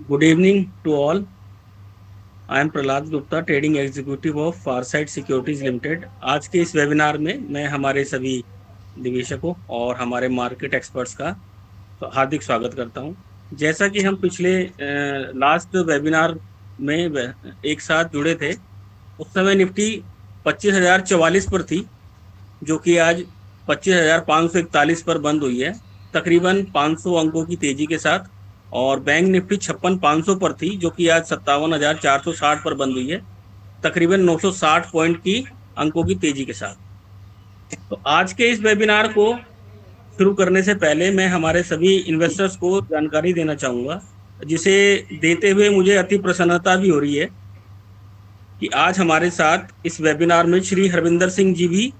Good evening to all. I am Prahlad Gupta, trading executive of Foresight securities limited. आज के इस webinar में मैं हमारे सभी निवेशकों और हमारे मार्केट एक्सपर्ट्स का हार्दिक स्वागत करता हूं। जैसा कि हम पिछले लास्ट वेबिनार में एक साथ जुड़े थे, उस समय निफ्टी 25,044 पर थी, जो कि आज 25,541 पर बंद हुई है, तकरीबन 500 अंकों की तेजी के साथ। और बैंक निफ्टी 56,500 पर थी, जो कि आज 57,460 पर बंद हुई है, तकरीबन 960 पॉइंट की अंकों की तेजी के साथ। तो आज के इस वेबिनार को शुरू करने से पहले मैं हमारे सभी इन्वेस्टर्स को जानकारी देना चाहूंगा, जिसे देते हुए मुझे अति प्रसन्नता भी हो रही है कि आज हमारे साथ इस वेबिनार में श्री हरविंदर सिंह जी भी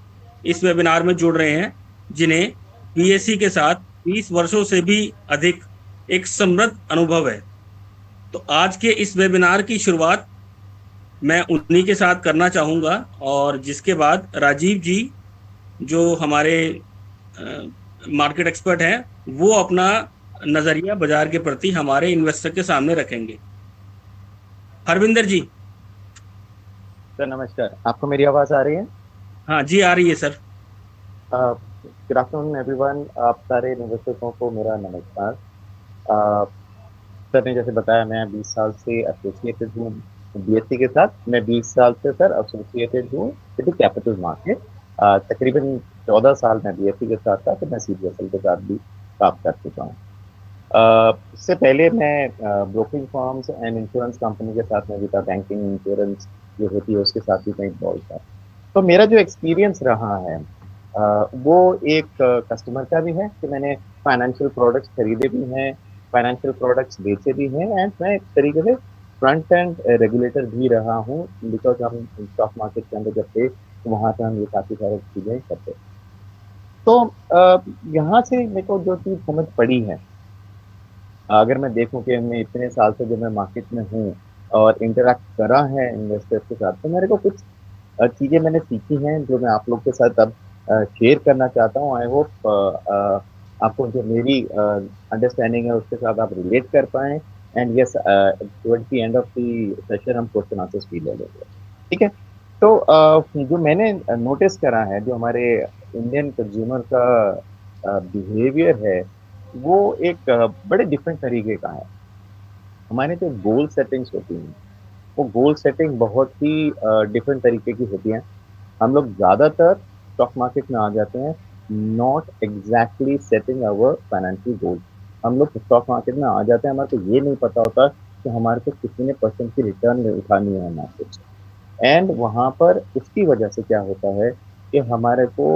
इस वेबिनार में जुड़ रहे हैं, जिन्हें बीएससी के साथ 20 वर्षों से भी अधिक एक समृद्ध अनुभव है। तो आज के इस वेबिनार की शुरुआत मैं उन्हीं के साथ करना चाहूंगा, और जिसके बाद राजीव जी, जो हमारे मार्केट एक्सपर्ट हैं, वो अपना नजरिया बाजार के प्रति हमारे इन्वेस्टर के सामने रखेंगे। हरविंदर जी। सर नमस्कार, आपको मेरी आवाज आ रही है? हाँ जी, आ रही है सर। गुड आफ्टरनून एवरीवन, आप सारे निवेशकों को मेरा नमस्कार। अ, सर ने जैसे बताया, मैं 20 साल से एसोसिएटेड हूँ बीएससी के साथ। मैं 20 साल से सर एसोसिएटेड हूँ सिटी कैपिटल मार्केट। तकरीबन 14 साल मैं बीएससी के साथ था, तो मैं सीबीएसएल के साथ भी काम कर चुका हूँ। इससे पहले मैं broking firms and insurance company के साथ में भी था। बैंकिंग इंश्योरेंस जो होती है उसके साथ भी मैं इन्वॉल्व था। तो मेरा जो एक्सपीरियंस रहा है वो एक कस्टमर का भी है कि मैंने फाइनेंशियल प्रोडक्ट्स खरीदे भी हैं, फाइनेंशियल प्रोडक्ट्स बेचे भी हैं, एंड मैं एक तरीके से फ्रंट एंड रेगुलेटर भी रहा हूँ, बिकॉज हम स्टॉक मार्केट के अंदर जब थे तो वहाँ पे हम ये काफ़ी सारी चीज़ें करते थे। तो यहाँ से मेरे को जो चीज़ समझ पड़ी है, अगर मैं देखूं कि मैं इतने साल से जो मैं मार्केट में हूँ और इंटरेक्ट करा है इन्वेस्टर्स के साथ, तो मेरे को कुछ चीज़ें मैंने सीखी हैं जो मैं आप लोग के साथ अब शेयर करना चाहता हूँ। आई होप आपको जो मेरी अंडरस्टैंडिंग है उसके साथ आप रिलेट कर पाएँ। And yes, towards the end of the session हम क्वेश्चन आंसर्स भी ले लेंगे। ठीक है? तो जो मैंने नोटिस करा है, जो हमारे इंडियन कंज्यूमर का बिहेवियर है, वो एक बड़े डिफरेंट तरीके का है। हमारे जो गोल सेटिंग्स होती हैं, वो गोल सेटिंग बहुत ही डिफरेंट तरीके की होती हैं। हम लोग ज़्यादातर स्टॉक मार्केट में आ जाते हैं not exactly setting our financial goal. हम लोग स्टॉक मार्केट में आ जाते हैं, हमारे को ये नहीं पता होता कि हमारे को कितने परसेंट की रिटर्न उठानी है मार्केट से। एंड वहाँ पर उसकी वजह से क्या होता है कि हमारे को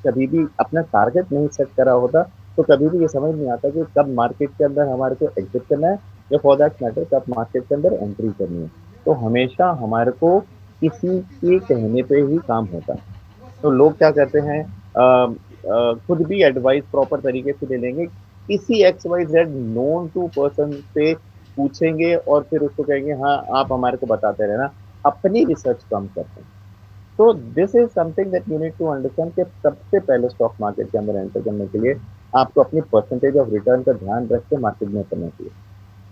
कभी भी अपना टारगेट नहीं सेट करा होता, तो कभी भी ये समझ नहीं आता कि कब मार्केट के अंदर हमारे को एग्जिट करना है, या फॉर दैट मैटर कब मार्केट के अंदर एंट्री करनी है। तो हमेशा हमारे को किसी के कहने पे ही काम होता है। तो लोग क्या करते हैं, खुद भी एडवाइस प्रॉपर तरीके से ले लेंगे, किसी X Y Z known to person से पूछेंगे और फिर उसको कहेंगे हाँ आप हमारे को बताते रहना, अपनी रिसर्च कम करते हैं। तो this is something that you need to understand कि सबसे पहले स्टॉक मार्केट के अंदर एंटर करने के लिए आपको अपनी परसेंटेज ऑफ रिटर्न का ध्यान रख के मार्केट में करना चाहिए।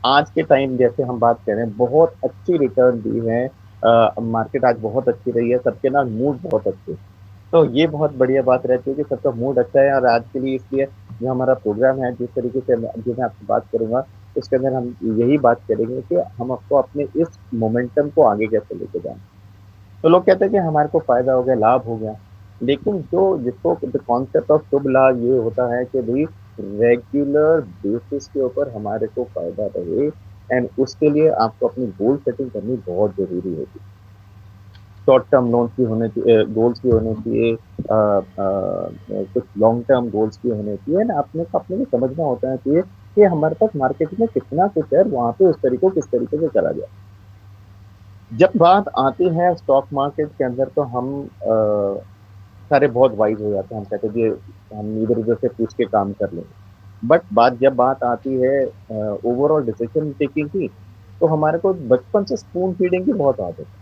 आज के टाइम जैसे हम बात करें, बहुत अच्छी रिटर्न दी है, मार्केट आज बहुत अच्छी रही है, सबके ना मूड बहुत अच्छे। तो ये बहुत बढ़िया बात रहती है कि सबका मूड अच्छा है। और आज के लिए इसलिए जो हमारा प्रोग्राम है, जिस तरीके से जो मैं आपसे बात करूंगा, उसके अंदर हम यही बात करेंगे कि हम आपको अपने इस मोमेंटम को आगे कैसे लेके जाएं। तो लोग कहते हैं कि हमारे को फायदा हो गया, लाभ हो गया, लेकिन जो जिसको कॉन्सेप्ट ऑफ शुभ लाभ ये होता है कि भाई रेगुलर बेसिस के ऊपर हमारे को फायदा रहे, एंड उसके लिए आपको अपनी गोल सेटिंग करनी बहुत जरूरी होती है। शॉर्ट टर्म लोन्स भी होने चाहिए, गोल्स भी होने चाहिए, कुछ लॉन्ग टर्म गोल्स भी होने चाहिए ना। अपने को समझना होता है चाहिए कि हमारे पास मार्केट में कितना कुछ है, वहां पे उस तरीके किस तरीके से करा जाए। जब बात आती है स्टॉक मार्केट के अंदर, तो हम सारे बहुत वाइज हो जाते हैं, हम कहते हैं कि हम इधर उधर से पूछ के काम कर लेंगे। बट जब बात आती है ओवरऑल डिसीजन टेकिंग की, तो हमारे को बचपन से स्पून फीडिंग की बहुत आदत है।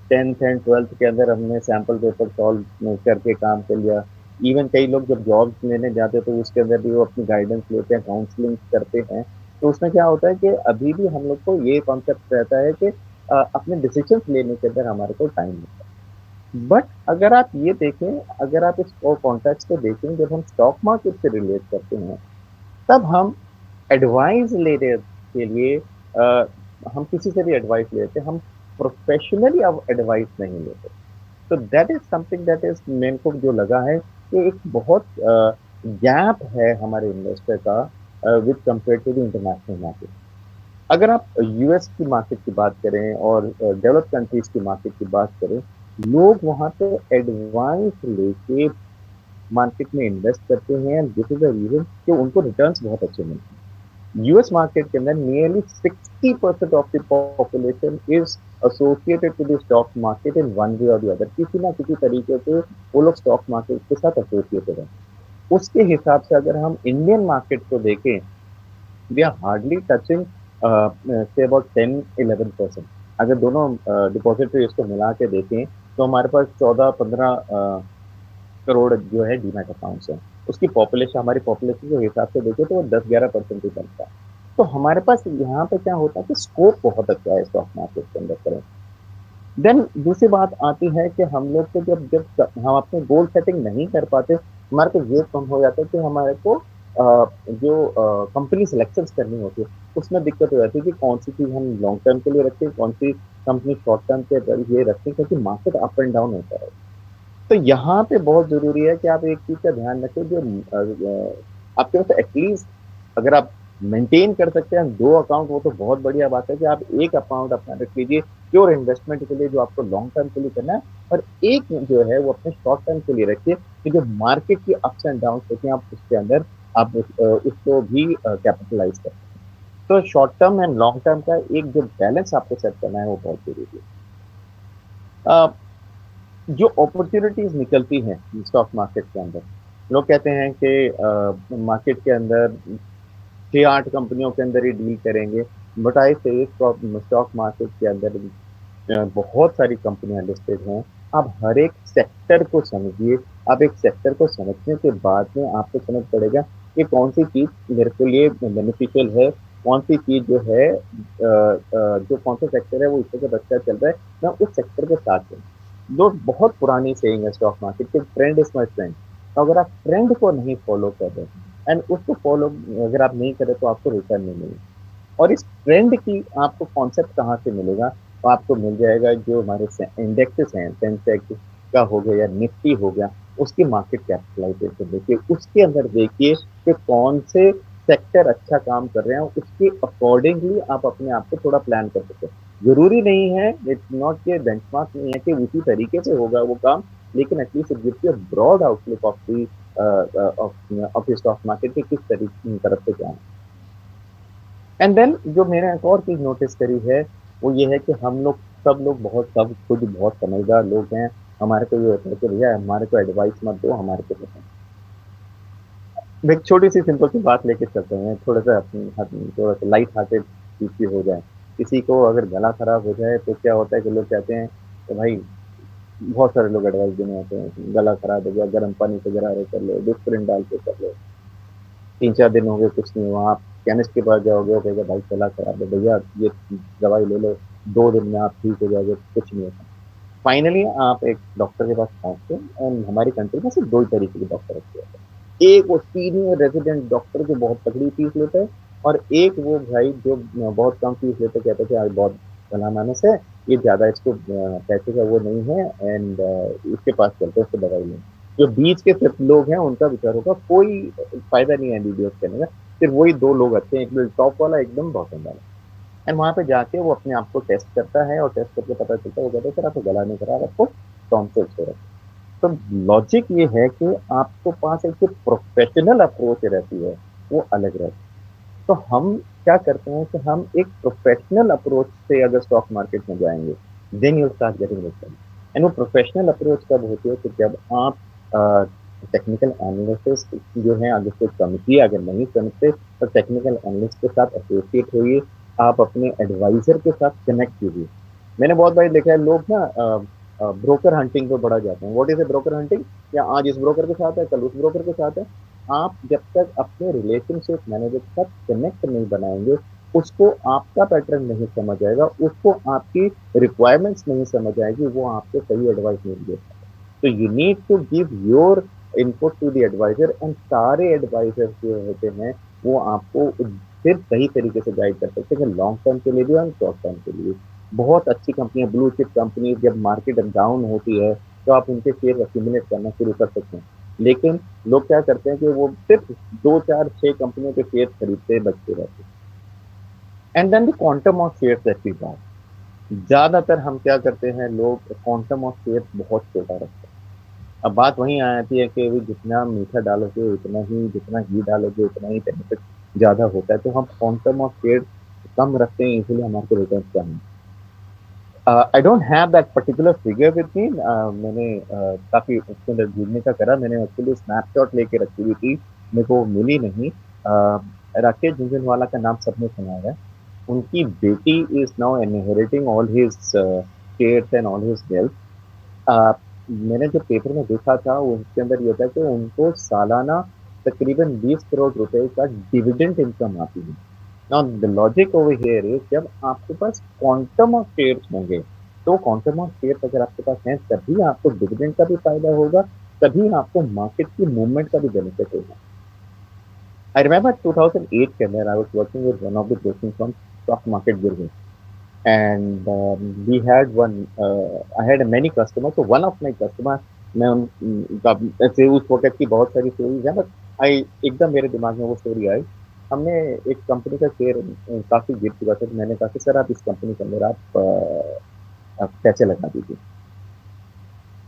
10th एंड 12th के अंदर हमने सैंपल पेपर सॉल्व करके काम कर लिया। इवन कई लोग जब जॉब्स लेने जाते हैं तो उसके अंदर भी वो अपनी गाइडेंस लेते हैं, काउंसलिंग करते हैं। तो उसमें क्या होता है कि अभी भी हम लोग को ये कॉन्सेप्ट रहता है कि अपने डिसीजन लेने के अंदर हमारे को टाइम लगता है। बट अगर आप ये देखें, अगर आप इस कॉन्टेक्स्ट को देखें, जब हम स्टॉक मार्केट से रिलेट करते हैं, तब हम एडवाइस लेने के लिए हम किसी से भी एडवाइस लेते हैं, हम प्रोफेशनली अब एडवाइस नहीं लेते। तो that is something that is मेरे को जो लगा है कि एक बहुत गैप है हमारे इन्वेस्टर का with compare to the international market. अगर आप यूएस की मार्केट की बात करें और डेवलप कंट्रीज की मार्केट की बात करें, लोग वहां पे एडवाइस लेके मार्केट में इन्वेस्ट करते हैं। दिस इज द रीजन कि उनको रिटर्न्स बहुत अच्छे मिलते हैं। यूएस मार्केट के अंदर nearly 60% of the population is associated to the stock market in one way और द अदर। किसी ना किसी तरीके से वो लोग स्टॉक मार्केट के साथ एसोसिएटेड है। उसके हिसाब से अगर हम इंडियन मार्केट को देखें, we are hardly touching say about 10-11%। अगर दोनों डिपॉजिटरी इसको मिला के देखें तो हमारे पास 14-15 करोड़ जो है डीमैट अकाउंट्स हैं। उसकी पॉपुलेशन, हमारी पॉपुलेशन के हिसाब से देखें तो वो 10-11% ही बनता है। तो हमारे पास यहाँ पे क्या होता है कि स्कोप बहुत अच्छा है स्टॉक मार्केट के अंदर करें। देन दूसरी बात आती है कि हम लोग को जब जब हम अपने गोल सेटिंग नहीं कर पाते, हमारे को ये कम हो जाता है कि हमारे को जो कंपनी सिलेक्शन करनी होती है, उसमें दिक्कत हो जाती है कि कौन सी चीज़ हम लॉन्ग टर्म के लिए रखें, कौन सी कंपनी शॉर्ट टर्म के लिए रखें, क्योंकि मार्केट अप एंड डाउन होता है। तो यहाँ पे बहुत जरूरी है कि आप एक चीज का ध्यान रखें, जो आपके पास एटलीस्ट अगर आप मेंटेन कर सकते हैं दो अकाउंट, वो तो बहुत बढ़िया बात है कि आप एक अकाउंट अपना रख लीजिए प्योर इन्वेस्टमेंट के लिए, जो आपको लॉन्ग टर्म के लिए करना है, और एक जो है वो अपने शॉर्ट टर्म के लिए रखिए कि जो मार्केट की अप्स एंड डाउन होती हैं, आप उसके अंदर आप उसको भी कैपिटलाइज कर सकते हैं। तो short term and long term का एक जो बैलेंस आपको सेट करना है वो बहुत जरूरी है। जो अपॉर्चुनिटीज निकलती हैं स्टॉक मार्केट के अंदर, लोग कहते हैं कि मार्केट के अंदर 6-8 कंपनियों के अंदर ही डील करेंगे। बट आई से स्टॉक मार्केट के अंदर बहुत सारी कंपनियां लिस्टेड हैं। आप हर एक सेक्टर को समझिए। आप एक सेक्टर को समझने के बाद में आपको समझ पड़ेगा कि कौन सी चीज मेरे के लिए बेनिफिशियल है, कौन सी चीज जो है जो कौन सा सेक्टर है वो इस वक्त अच्छा चल रहा है, मैं उस सेक्टर के साथ हूँ। जो बहुत पुरानी सेइंग है स्टॉक मार्केट की, ट्रेंड इज माई फ्रेंड। तो अगर आप ट्रेंड को नहीं फॉलो कर रहे एंड उसको फॉलो अगर आप नहीं करें तो आपको रिटर्न नहीं मिलेगा। और इस ट्रेंड की आपको कॉन्सेप्ट कहाँ से मिलेगा? तो आपको मिल जाएगा जो हमारे इंडेक्सेस हैं, सेंसेक्स का हो गया या निफ्टी हो गया, उसकी मार्केट कैपिटलाइजेशन देखिए, उसके अंदर देखिए कि कौन से सेक्टर अच्छा काम कर रहे हैं, उसके अकॉर्डिंगली आप अपने आप को थोड़ा प्लान कर सकते हैं। जरूरी नहीं है, इट्स नॉट के बेंचमार्क नहीं है कि उसी तरीके से होगा वो काम, लेकिन at least it gives you broad outlook of the of stock market के किस तरीके तरफ से जाना। एंड देन जो मैंने एक और चीज नोटिस करी है वो ये है कि हम लोग सब लोग बहुत सब खुद बहुत समझदार लोग हैं। हमारे को ये होता है कि भैया हमारे को एडवाइस मत दो, हमारे को पसंद। एक छोटी सी सिंपल सी बात लेके चलते हैं, थोड़ा सा थोड़ा सा लाइट हार्टेड चीज भी हो जाए। किसी को अगर गला खराब हो जाए तो क्या होता है कि लोग कहते हैं कि भाई, बहुत सारे लोग एडवाइस देने आते हैं, गला खराब हो गया, गर्म पानी से गरारे कर लो, डिस्प्रिन डाल के कर लो, 3-4 दिन हो गए कुछ नहीं हुआ, आप केमिस्ट के पास जाओगे वो कहेगा भाई गला खराब है, भैया ये दवाई ले लो, 2 दिन में आप ठीक हो जाओगे, कुछ नहीं होता। फाइनली आप एक डॉक्टर के पास पहुंचते हैं, एंड हमारी कंट्री में सिर्फ 2 ही तरीके के डॉक्टर होते हैं। एक वो सीनियर रेजिडेंट डॉक्टर जो बहुत तगड़ी फीस लेते हैं, और एक वो भाई जो बहुत कम फीस लेते, कहते थे आज बहुत भला मानस है, ये ज्यादा इसको पैसे का वो नहीं है, एंड इसके पास चलते हैं, उसको दवाई लें। जो बीच के सिर्फ लोग हैं उनका बेचारों का कोई फायदा नहीं है एमबीबीएस करने का। सिर्फ वही 2 लोग अच्छे हैं, एक टॉप वाला, एकदम बॉटम वाला। एंड वहां पे जाके वो अपने आप को टेस्ट करता है, और टेस्ट करके पता चलता है, वो कहते हैं सर आपको गला नहीं खराब, आपको टॉन्सिल्स हो रहा है। तो लॉजिक ये है कि आपको पास एक जो प्रोफेशनल अप्रोच रहती है वो अलग रहती है। तो हम क्या करते हैं कि हम एक प्रोफेशनल अप्रोच से अगर स्टॉक मार्केट में जाएंगे, then you start getting return. And वो प्रोफेशनल अप्रोच कब होती है कि जब आप टेक्निकल एनालिसिस जो है, अगर कोई समझिए, अगर नहीं समझते तो टेक्निकल एनालिस्ट के साथ एसोसिएट होइए, आप अपने एडवाइजर के साथ कनेक्ट कीजिए। मैंने बहुत बार देखा है लोग ना ब्रोकर हंटिंग पे बड़ा जाते हैं। What is a broker hunting? या आज इस ब्रोकर के साथ है, कल उस ब्रोकर के साथ है। आप जब तक अपने रिलेशनशिप मैनेजर के साथ कनेक्ट नहीं बनाएंगे, उसको आपका पैटर्न नहीं समझ आएगा, उसको आपकी रिक्वायरमेंट्स नहीं समझ आएगी, वो आपको सही एडवाइस नहीं दे पाएगा। तो you need to give your input to the advisor, and सारे एडवाइजर जो होते हैं वो आपको फिर सही तरीके से गाइड कर सकते हैं, लॉन्ग टर्म के लिए भी और शॉर्ट टर्म के लिए। बहुत अच्छी कंपनियां, ब्लू चिप कंपनी, जब मार्केट डाउन होती है तो आप उनके शेयर एक्यूमुलेट करना शुरू कर सकते हैं। लेकिन लोग क्या करते हैं कि वो सिर्फ 2 4 6 कंपनियों के शेयर खरीदते बचते रहते हैं। And then the quantum of share that we buy, ज्यादातर हम क्या करते हैं, लोग क्वांटम ऑफ शेयर बहुत छोटा रखते हैं। अब बात वहीं आ जाती है कि जितना मीठा डालोगे उतना ही, जितना घी डालोगे उतना ही बेनिफिट ज्यादा होता है, तो हम क्वांटम ऑफ शेयर कम रखते हैं, इसलिए हमारे को रिटर्न कम है। I don't have that particular figure with me. मैंने काफी उसके अंदर ढूंढने का करा, मैंने एक्चुअली स्नैपशॉट लेके रखी हुई थी, मेरे को मिली नहीं। राकेश झुनझुनवाला का नाम सबने सुना है। उनकी बेटी is now inheriting all his shares and all his wealth. मैंने जो पेपर में देखा था उसके अंदर ये था कि उनको सालाना तकरीबन 20 करोड़ रुपए का डिविडेंड इनकम आती है। Now the logic over here is, जब आपके पास क्वांटम ऑफ शेयर्स होंगे, तो क्वांटम ऑफ शेयर्स अगर आपके पास हैं, तभी आपको डिविडेंड का भी फायदा होगा, तभी आपको मार्केट की मूवमेंट का भी बेनिफिट होगा। आई रिमेंबर 2008 के अंदर I was working with one of the broking firm, stock market गिर, and we had one I had many customers, so one of my customers, मैं ऐसे उस वक्त की बहुत सारी स्टोरीज हैं, बट आई एकदम मेरे दिमाग में वो स्टोरी आई। हमने एक कंपनी का शेयर काफी गिर चुका था, तो मैंने कहा कि सर आप इस कंपनी के अंदर आप पैसे लगा दीजिए।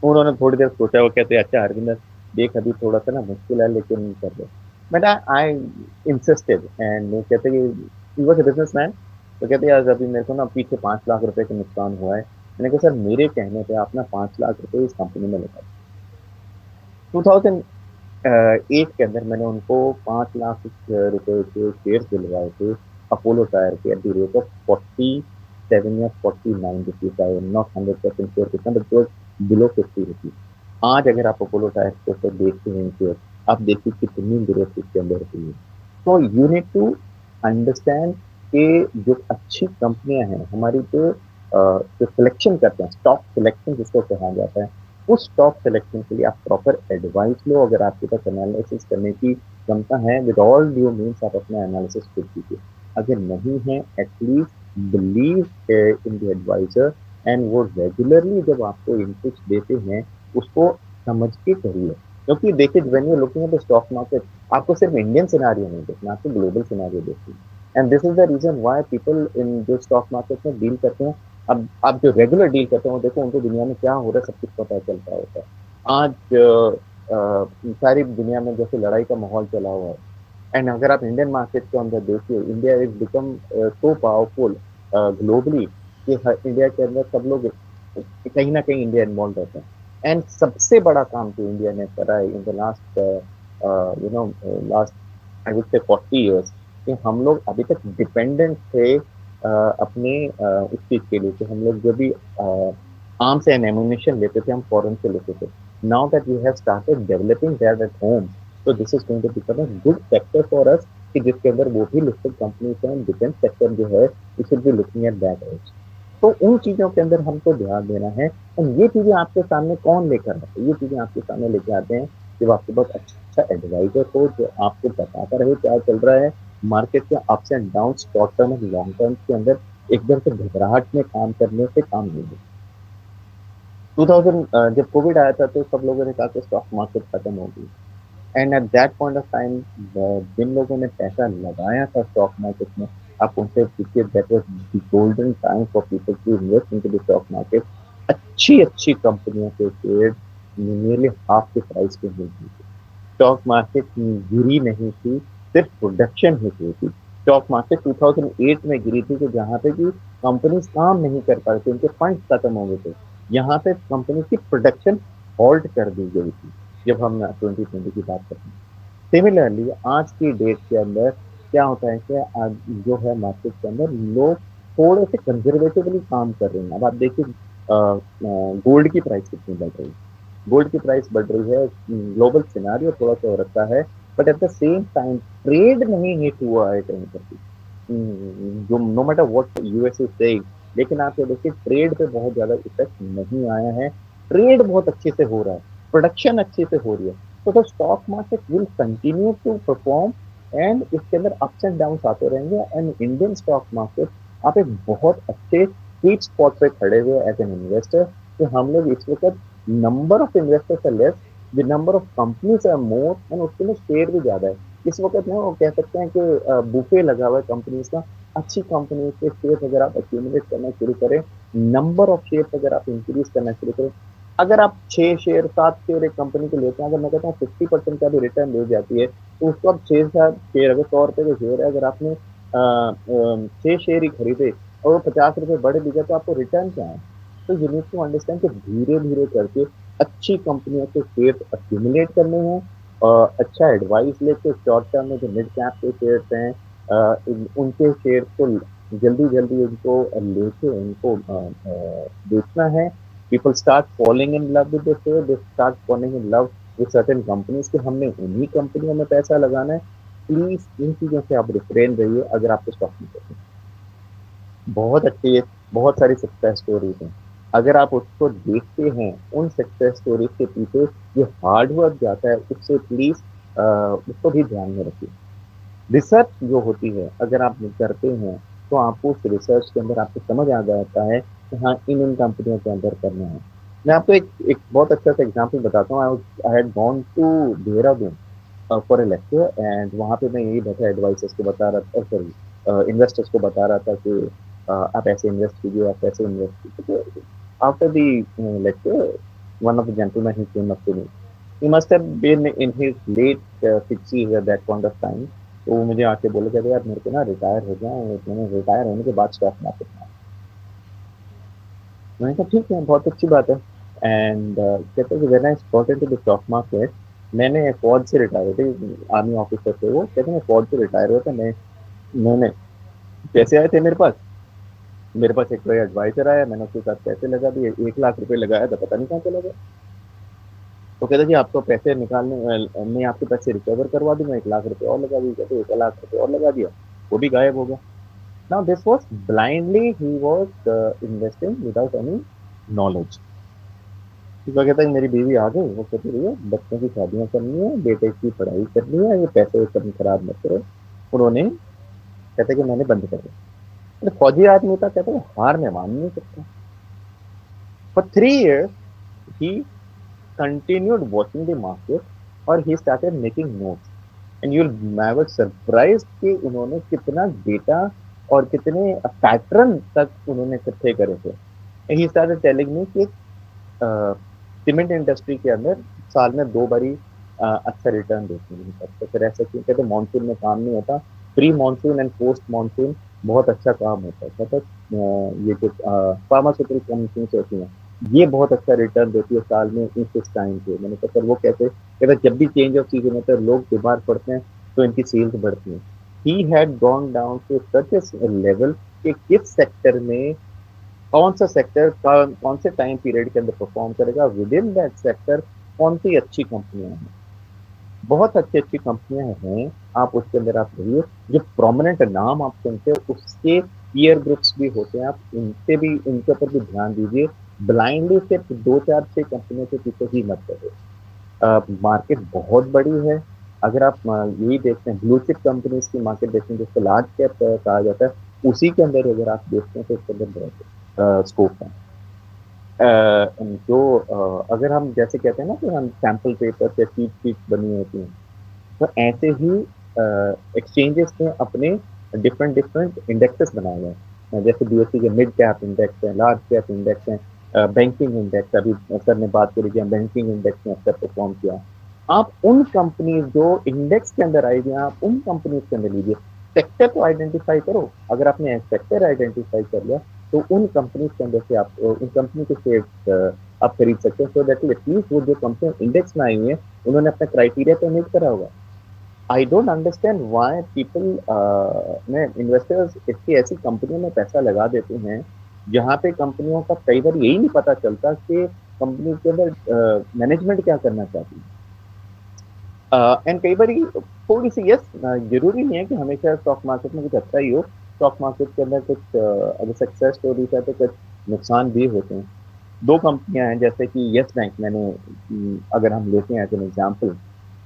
उन्होंने थोड़ी देर सोचा, वो कहते अच्छा हरविंदर देख अभी थोड़ा सा ना मुश्किल है, लेकिन कर दो। बट आई इंसिस्टेड, एंड वो कहते कि ही वाज अ बिजनेसमैन। तो कहते यार अभी मेरे को ना पीछे 5 लाख रुपए का नुकसान हुआ है। मैंने कहा सर मेरे कहने पे आप ना 5 लाख रुपए इस कंपनी में लगा। 2008 के अंदर मैंने उनको 5 लाख रुपए के शेयर दिलवाए थे अपोलो टायर के, एट द रेट ऑफ 47 या 49 rupees. I am not 100% sure कितना, बट बिलो 50 रुपीज। आज अगर आप अपोलो टायर को तो देखते हैं शेयर, आप देखिए कितनी ग्रोथ इसके अंदर हुई है। तो यू नीड टू अंडरस्टैंड कि जो अच्छी कंपनियां हैं हमारी, जो सिलेक्शन करते हैं, स्टॉक सिलेक्शन जिसको कहा जाता है, उस स्टॉक सिलेक्शन के लिए आप प्रॉपर एडवाइस लो। अगर आपके पास एनालिसिस करने की क्षमता है, विद ऑल ड्यू मीन्स आप अपना एनालिसिस खुद कीजिए। अगर नहीं है, at least believe in the advisor, and वो रेगुलरली जब आपको इनपुट्स देते हैं उसको समझ के करिए। क्योंकि देखिए, when you looking at the stock market, आपको सिर्फ इंडियन सिनारियो नहीं देखना, आपको ग्लोबल सिनारियो देखना है। And this is the reason why people in जो स्टॉक मार्केट में डील करते हैं, अब आप जो रेगुलर डील करते हो, देखो उनको दुनिया में क्या हो रहा है सब कुछ पता चलता होता है। आज सारी दुनिया में जैसे लड़ाई का माहौल चला हुआ है, एंड अगर आप इंडियन मार्केट के अंदर देखिए, India is become so powerful globally कि इंडिया के अंदर सब लोग कहीं ना कहीं इंडिया इन्वॉल्व रहता है। एंड सबसे बड़ा काम जो इंडिया ने करा है in the last last I would say 40 years, कि हम लोग अभी तक डिपेंडेंट थे अपने उस चीज के लिए, कि हम लोग जो भी आर्म्स एंड एमुनिशन लेते थे हम फॉरेन से लेते थे। Now that we have started developing that at home, तो this is going to become a good sector for us, कि जिसके अंदर वो भी लिस्टेड कंपनीज हैं, डिफेंस सेक्टर जो है we should be looking at that also. तो उन चीजों के अंदर हमको ध्यान देना है। और ये चीजें आपके सामने कौन लेकर आता है? ये चीजें आपके सामने लेके आते हैं जब आपके पास अच्छा एडवाइजर हो, जो आपको बताता रहे क्या चल रहा है मार्केट के ups and down, short term और लॉन्ग टर्म के अंदर। एकदम से घबराहट में काम करने से काम नहीं होगा। 2000 जब कोविड आया था तो सब लोगों ने कहा कि स्टॉक मार्केट खत्म हो गई। And at that point of time जिन लोगों ने पैसा लगाया था स्टॉक मार्केट में, आप उनसे पूछिए, that was the golden time for people to invest into the stock market. अच्छी अच्छी कंपनियों के शेयर नियरली हाफ के प्राइस पे मिल गई। स्टॉक मार्केट गिरी नहीं थी, सिर्फ प्रोडक्शन ही हुई थी। स्टॉक मार्केट 2008 में गिरी थी, कि जहाँ पे कि कंपनीज काम नहीं कर पा रहे थे, उनके फंड खत्म हो गए थे। यहाँ पे कंपनी की प्रोडक्शन हॉल्ट कर दी गई थी, जब हम 2020 की बात करते हैं। सिमिलरली आज की डेट के अंदर क्या होता है कि आज जो है मार्केट के अंदर लोग थोड़े से कंजर्वेटिवली काम कर रहे हैं। अब आप देखिए गोल्ड की प्राइस कितनी बढ़ रही है। गोल्ड की प्राइस बढ़ रही है, ग्लोबल सिनारियो थोड़ा सा हो रखा है but at the same time trade नहीं हिट हुआ है कहीं पर भी। जो no matter what US is saying, लेकिन आप ये देखिए ट्रेड पे बहुत ज्यादा इफेक्ट नहीं आया है। ट्रेड बहुत अच्छे से हो रहा है, प्रोडक्शन अच्छे से हो रही है। तो the stock market will continue to perform and इसके अंदर अप्स एंड डाउन आते रहेंगे। एंड इंडियन स्टॉक मार्केट आप एक बहुत अच्छे स्वीट स्पॉट पे खड़े हुए एज एन इन्वेस्टर। कि हम लोग इस वक्त number of investors are less, the number of companies are more, and उसके में शेयर भी ज्यादा है। इस वक्त ना वो कह सकते हैं कि बुफे लगा हुआ है कंपनीज का। अच्छी कंपनी के शेयर अगर आप एक्यूमुलेट करना शुरू करें, नंबर ऑफ शेयर अगर आप इंक्रीज करना शुरू करें, अगर आप 6 शेयर 7 शेयर एक कंपनी को लेते हैं, अगर मैं कहता हूँ 50% का भी रिटर्न दे जाती है, तो उसको आप 6 7 शेयर, अगर 100 रुपए का शेयर है, अगर आपने 6 शेयर ही खरीदे और वो 50 रुपए बढ़ भी गया, तो आपको रिटर्न क्या है? तो यू नीड टू अंडरस्टैंड कि धीरे धीरे करके अच्छी कंपनियों के शेयर एक्यूमुलेट करने हैं। अच्छा एडवाइस लेके शॉर्ट टर्म में जो मिड कैप के शेयर्स हैं, उनके शेयर को जल्दी जल्दी उनको लेके उनको बेचना है। People start falling in love with the share, they start falling in love with certain companies कि हमने उन्हीं कंपनियों में पैसा लगाना है। प्लीज इन चीजों से आप रिफ्रेन रहिए अगर आपको स्टॉक में करना है। बहुत अच्छी है, बहुत सारी सक्सेस स्टोरीज हैं। अगर आप उसको देखते हैं, उन सक्सेस स्टोरीज के पीछे जो हार्ड वर्क जाता है, उससे प्लीज उसको भी ध्यान में रखिए। रिसर्च जो होती है अगर आप करते हैं, तो आपको उस रिसर्च के अंदर आपको समझ आ जाता है कि हाँ इन इन कंपनियों के अंदर करना है। मैं आपको एक बहुत अच्छा सा एग्जांपल बताता हूँ। I had gone to Dehradun for a lecture, and वहाँ पे मैं यही बैठा एडवाइसर्स को बता रहा था, सॉरी इन्वेस्टर्स को बता रहा था कि आप ऐसे इन्वेस्ट कीजिए, आप ऐसे इन्वेस्ट कीजिए। After the lecture, one of the gentleman he came up to me. He must have been in his late 60s at that point of time. तो वो मुझे आके बोले, कहते यार मेरे को ना रिटायर हो गया, मैंने रिटायर होने के बाद स्टॉक मार्केट में आया। मैंने कहा ठीक है, बहुत अच्छी बात है। एंड कहते हैं कि when I got into the stock market, मैंने फौज से रिटायर होते, आर्मी ऑफिसर थे वो। कहते हैं मैं फौज से रिटायर हुआ था, मैंने पैसे आए थे मेरे पास। मेरे पास एक कोई एडवाइजर आया, मैंने उसके साथ पैसे लगा दिए, 1 लाख रुपए लगाया था, पता नहीं कहाँ चला गया। तो कहते जी आपको पैसे निकालने, मैं आपके पैसे रिकवर करवा दूंगा, 1 लाख रुपए और लगा दिए। कहते 1 लाख रुपए और लगा दिया, वो भी गायब हो गया। Now this was blindly he was investing without any knowledge. तो कहता है मेरी बीवी आ गई, वो कहती रही है बच्चों की शादियां करनी है, बेटे की पढ़ाई करनी है, ये पैसे कभी खराब मत करो। उन्होंने कहते कि मैंने बंद कर दिया। तो फौजी आदमी था, कहते हार में मान नहीं सकता। For 3 years he continued watching the market, और he started making notes, and you'll never surprised कि उन्होंने कितना डेटा और कितने पैटर्न तक उन्होंने इकट्ठे करे थे। ही स्टार्टेड टेलिंग मी कि सीमेंट इंडस्ट्री के अंदर साल में 2 बारी अच्छा रिटर्न देते हैं। तो फिर ऐसा क्यों? कहते मानसून में काम नहीं होता, pre monsoon and post monsoon बहुत अच्छा काम होता है। कहते ये जो फार्मास्यूटिकल कंपनीज होती हैं, ये बहुत अच्छा रिटर्न देती है साल में इस टाइम पे। मैंने कहा सर वो कैसे? कहते जब भी चेंज ऑफ सीजन होता है, लोग बीमार पड़ते हैं, तो इनकी सेल्स बढ़ती हैं। He had gone down to such a level कि किस सेक्टर में कौन सा सेक्टर कौन से टाइम पीरियड के अंदर परफॉर्म करेगा, विद इन दैट सेक्टर कौन सी अच्छी कंपनियां हैं। बहुत अच्छी अच्छी कंपनियां हैं, आप उसके अंदर आप रहिए। जो प्रोमिनेंट नाम आप सुनते हो, उसके पीयर ग्रुप्स भी होते हैं, आप उनसे भी, उनके ऊपर भी ध्यान दीजिए। ब्लाइंडली सिर्फ 2 4 6 कंपनियों के पीछे ही मत करिए। मार्केट बहुत बड़ी है। अगर आप यही देखते हैं ब्लू चिप कंपनीज की मार्केट देखते हैं, जिसको लार्ज कैप कहा जाता है, उसी के अंदर अगर आप देखते हैं तो उसके अंदर बहुत स्कोप है। जो अगर हम जैसे कहते हैं ना कि हम सैंपल पेपर से चीट शीट बनी होती हैं, तो ऐसे ही एक्सचेंजेस ने अपने डिफरेंट डिफरेंट इंडेक्सेस बनाए हुए हैं। जैसे बीएससी के मिड कैप इंडेक्स है, लार्ज कैप इंडेक्स है, बैंकिंग इंडेक्स, अभी सर ने बात करी कि बैंकिंग इंडेक्स ने अच्छा परफॉर्म किया। आप उन कंपनी जो इंडेक्स के अंदर आएगी, आप उन कंपनीज के अंदर लीजिए। सेक्टर को आइडेंटिफाई करो। अगर आपने सेक्टर आइडेंटिफाई कर लिया, तो उन कंपनीज के अंदर से आप उन कंपनी के शेयर आप खरीद सकते हैं। सो दैट एटलीस्ट वो जो कंपनी इंडेक्स में आई हुई है, उन्होंने अपना क्राइटेरिया तो मीट करा होगा। I don't understand why people में इन्वेस्टर्स इतनी ऐसी कंपनियों में पैसा लगा देते हैं, जहाँ पे कंपनियों का कई बार यही नहीं पता चलता कि कंपनी के अंदर मैनेजमेंट क्या करना चाहती है। एंड कई बार थोड़ी सी यस, जरूरी नहीं है कि हमेशा स्टॉक मार्केट में कुछ अच्छा ही हो। स्टॉक मार्केट के अंदर कुछ अगर सक्सेस स्टोरीज है तो कुछ नुकसान भी होते हैं। दो कंपनियां हैं जैसे कि यस बैंक, मैंने अगर हम लेते हैं as an example,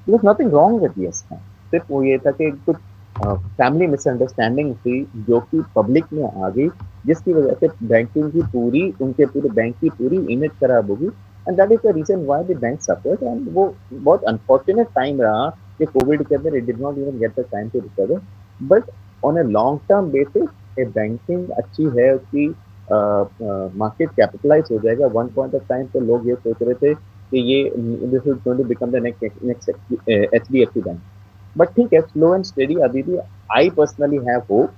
there nothing wrong with Yes Bank. सिर्फ वो ये था कि कुछ फैमिली मिसअंडरस्टैंडिंग थी जो कि पब्लिक में आ गई, जिसकी वजह से बैंकिंग की पूरी, उनके पूरे बैंक की पूरी इमेज खराब होगी। And that is the reason why the bank suffered. And वो बहुत अनफॉर्चुनेट टाइम रहा कि कोविड के अंदर it did not even get the time to recover. But on a long term basis a banking अच्छी है, उसकी मार्केट कैपिटलाइज हो जाएगा। वन पॉइंट ऑफ टाइम पे लोग ये सोच रहे थे कि ये this is going to become the next next HDFC bank. But ठीक है, स्लो एंड स्टेडी अभी भी। I personally have hope,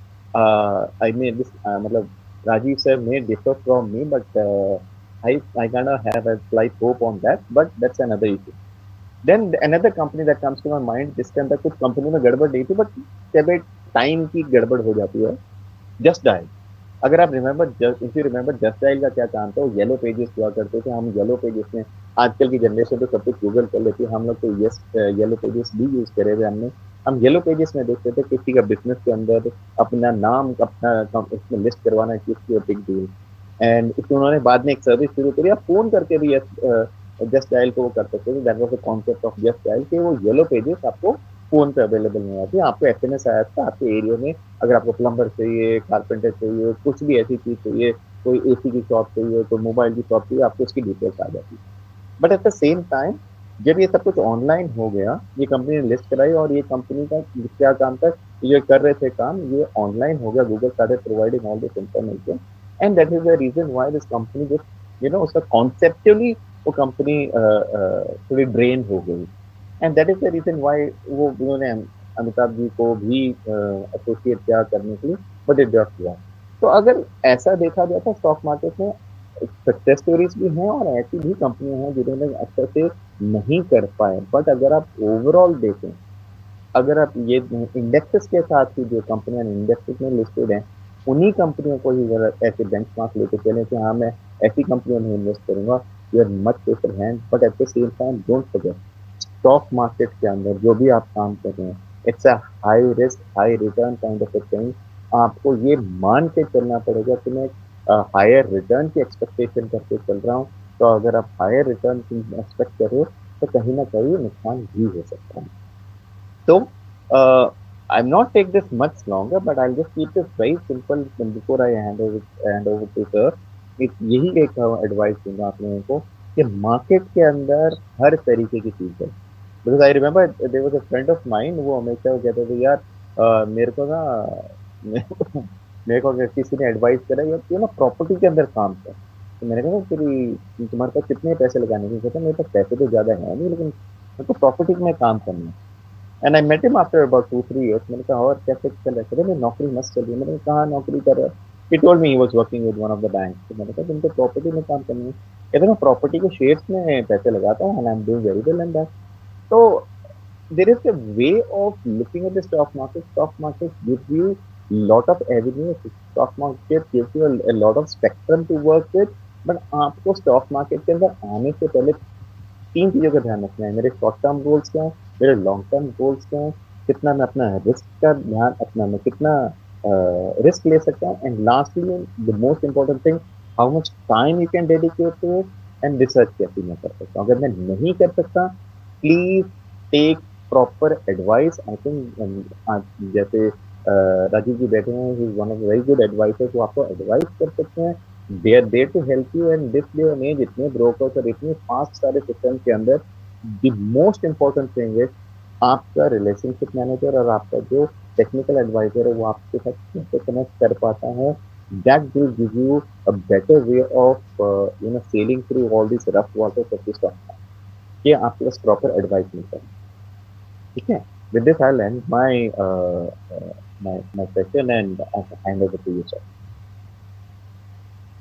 I may this मतलब Rajiv sir may differ from me, but I kind of have a slight hope on that, but that's another issue. Then another company that comes to my mind, जिसके अंदर कुछ company में गड़बड़ नहीं थी, but जब time की गड़बड़ हो जाती है, जस्ट डायल। अगर आप remember, if you remember just dial का क्या काम था, वो येलो पेजेस हुआ करते थे। हम येलो पेजेस में, आजकल की जनरेशन तो सब कुछ गूगल कर लेती है, हम लोग तो यस येलो पेजेस भी यूज करे हुए हमने। हम येलो पेजेस में देखते थे किसी का बिजनेस के अंदर अपना नाम, उसमें लिस्ट करवाना किसकी बिग डील। एंड इसमें उन्होंने बाद में एक सर्विस शुरू करी, आप फोन करके भी जस्ट डायल को वो कर सकते थे। That was the concept of just dial, कि वो येलो पेजेस आपको फोन पे अवेलेबल नहीं आती, आपको एसएमएस आया था आपके एरिया में। अगर आपको प्लम्बर चाहिए, कारपेंटर चाहिए, कुछ भी ऐसी चीज चाहिए, कोई एसी की शॉप चाहिए, कोई मोबाइल की शॉप चाहिए, आपको उसकी डिटेल्स आ जाती है। But at the same time, जब ये सब कुछ ऑनलाइन हो गया, ये कंपनी ने लिस्ट कराई, और ये कंपनी का क्या काम था, ये कर रहे थे काम, ये ऑनलाइन हो गया, Google started providing all this information. And that is the reason why this company just, उसका कॉन्सेप्चुअली वो कंपनी थोड़ी ड्रेन हो गई। एंड दैट इज द रीजन व्हाई वो उन्होंने अमिताभ जी को भी एसोसिएट किया करने के लिए, बट इट ड्रॉप किया। तो अगर ऐसा देखा जाए तो स्टॉक मार्केट में सक्सेस स्टोरीज भी हैं, और ऐसी भी कंपनियां हैं जिन्होंने अच्छे से नहीं कर पाए। बट अगर आप ओवरऑल देखें, अगर आप ये इंडेक्सेस के साथ ही जो कंपनियां इंडेक्सेस में लिस्टेड हैं, उन्हीं कंपनियों को ही अगर ऐसे बेंचमार्क लेके चले कि हाँ मैं ऐसी कंपनियों में इन्वेस्ट करूंगा, you are much safer hand. But at the same time don't forget, stock market के अंदर जो भी आप काम कर रहे हैं, it's a high risk high return kind of a thing. आपको ये मान के चलना पड़ेगा कि मैं हायर रिटर्न की एक्सपेक्टेशन करके चल रहा हूँ। तो अगर आप हायर रिटर्न की एक्सपेक्ट कर रहे हो, तो कहीं ना कहीं नुकसान भी हो सकता है। So, I'm not take this much longer, but I'll just keep this very simple before I hand over to sir. यही एक एडवाइस दूंगा आप लोगों को कि मार्केट के अंदर हर तरीके की चीज है। Because I remember there was a friend of mine, वो हमेशा वो कहते थे यार, मेरे को ना मेरे को अगर किसी ने एडवाइस करा यार तू ना प्रॉपर्टी के अंदर काम कर, तो मैंने कहा तेरी तुम्हारे पास कितने पैसे लगाने के, कहता मेरे पास पैसे तो ज्यादा है नहीं, लेकिन मेरे को प्रॉपर्टी में काम करना है। And I met him after about 2-3 years। मैंने कहा और कैसे चल रहा है, कहते मैं नौकरी मस्त चल रही है। मैंने कहा कहाँ नौकरी कर रहा है? He told me he was working with one of the bank. तो मैंने कहा तुमको प्रॉपर्टी में काम करनी है? कहते मैं प्रॉपर्टी के शेयर्स में पैसे लगाता हूँ, and I am doing very well in that. तो there is a way of looking at the stock market. Stock market gives you lot of avenues. Stock market gives you a lot of spectrum to work with. But आपको stock market के अंदर आने से पहले तीन चीजों का ध्यान रखना है। मेरे शॉर्ट टर्म गोल्स क्या है, मेरे लॉन्ग टर्म गोल्स क्या है, कितना मैं अपना रिस्क का ध्यान, अपना मैं कितना रिस्क ले सकता हूँ, and lastly the most important thing, how much time you can dedicate to it, and research कैसे मैं कर सकता हूँ। अगर मैं नहीं कर सकता, please take proper advice. I think जैसे राजीव जी बैठे हैं, he is one of very good advisors, वो आपको एडवाइस कर सकते हैं। They are there to help you. And this day and age इतने ब्रोकर्स और इतने फास्ट सारे सिस्टम के अंदर, the most important thing is आपका रिलेशनशिप मैनेजर और आपका जो टेक्निकल एडवाइजर है, वो आपके साथ कैसे कनेक्ट कर पाता है। That will give you a better way of sailing through all this rough waters of this, ये आपके पास प्रॉपर एडवाइस मिलता है। ठीक है, with this I end my session and hand over to you sir.